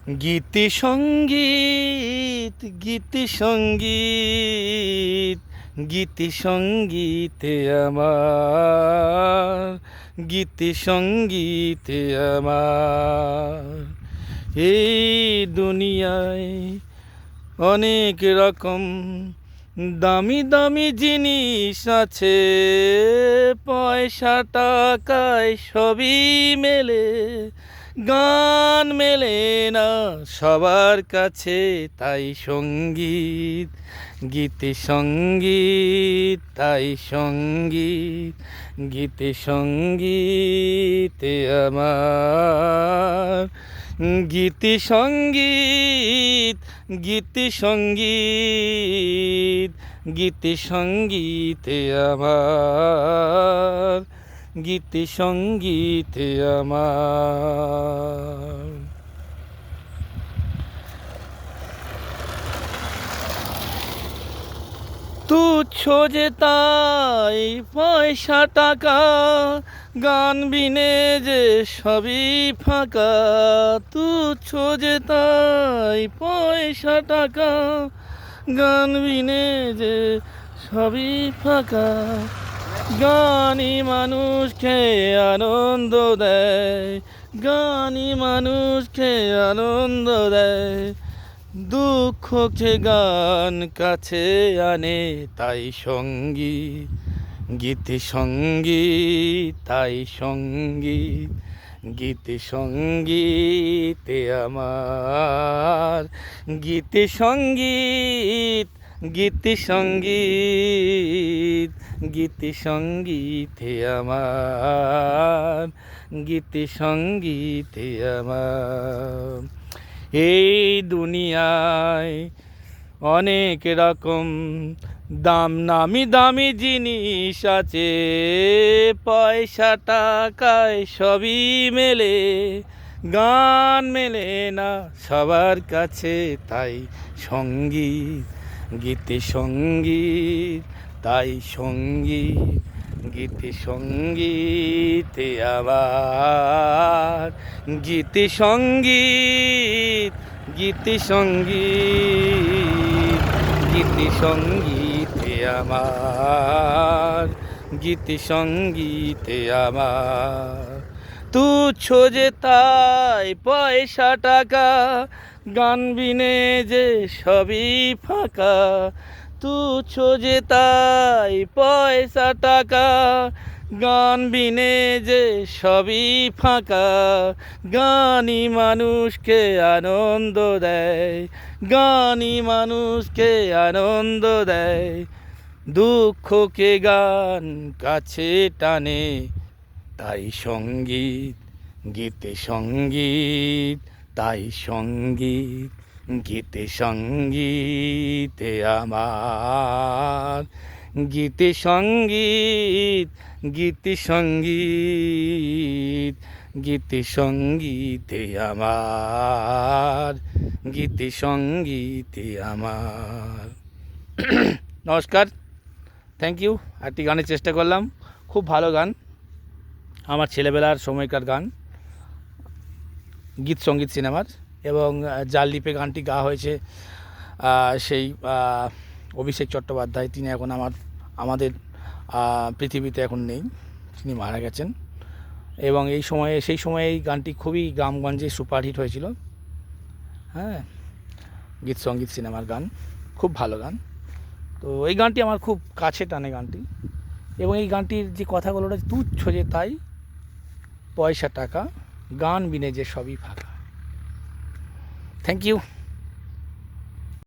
গীতি সঙ্গীত গীতি সঙ্গীত গীতি সঙ্গীতে আমার, গীতি সঙ্গীতে আমার। এই দুনিয়ায় অনেক রকম দামি দামি জিনিস আছে, পয়সা টাকায় সবই মেলে, গান মেলে না সবার কাছে। তাই সঙ্গীত গীতি সঙ্গীত, তাই সঙ্গীত গীতি সঙ্গীতে আমার, গীতি সঙ্গীত গীতি সঙ্গীত গীতি সঙ্গীতে আমার, গীতি সঙ্গীতে আমার। তুচ্ছ যে তাই পয়সা টাকা, গান বিনে যে সবই ফাঁকা। তুচ্ছ যে তাই পয়সা টাকা, গান বিনে যে সবই ফাঁকা। গানই মানুষকে আনন্দ দেয়, গানই মানুষকে আনন্দ দেয়। দুঃখকে গান কাছে আনে, তাই সঙ্গীত গীতি সঙ্গীত, তাই সঙ্গীত গীতি সঙ্গীতে আমার, গীতি সঙ্গীত গীতি সঙ্গীত গীতি সঙ্গীতে আমার, গীতি সঙ্গীতে আমার। এই দুনিয়ায় অনেক রকম নামি দামি জিনিস আছে, পয়সা টাকায় সবই মেলে, গান মেলে না সবার কাছে। তাই সঙ্গীত গীতি সঙ্গীত, তাই সঙ্গীত গীতি সঙ্গীতে আমার, গীতি সঙ্গীত গীতি সঙ্গীত গীতি সঙ্গীতে আমার, গীতি সঙ্গীতে আমার। তুচ্ছ যে তাই পয়সা টাকা, গান বিনে যে সবই ফাঁকা। তুচ্ছ যে তাই পয়সা টাকা, গান বিনে যে সবই ফাঁকা। গানই মানুষকে আনন্দ দেয়, গানই মানুষকে আনন্দ দেয়। দুঃখকে গান কাছে টানে, তাই সঙ্গীত গীতি সঙ্গীত, তাই সঙ্গীত গীতি সঙ্গীতে আমার, গীতি সঙ্গীত গীতি সঙ্গীত গীতি সঙ্গীতে আমার, গীতি সঙ্গীতে আমার। নমস্কার, থ্যাংক ইউ। একটি গানের চেষ্টা করলাম, খুব ভালো গান, আমার ছেলেবেলার সময়কার গান, গীত সঙ্গীত সিনেমার। এবং জাল দ্বীপে গানটি গাওয়া হয়েছে সেই অভিষেক চট্টোপাধ্যায়। তিনি এখন আমাদের পৃথিবীতে এখন নেই, তিনি মারা গেছেন। এবং সেই সময়ে এই গানটি খুবই গ্রামগঞ্জে সুপারহিট হয়েছিল। হ্যাঁ, গীত সঙ্গীত সিনেমার গান, খুব ভালো গান। তো এই গানটি আমার খুব কাছে টানে গানটি। এবং এই গানটির যে কথাগুলো, তুচ্ছ যে তাই পয়সা টাকা, গান বিনে যে সবই ফাঁকা। Thank you.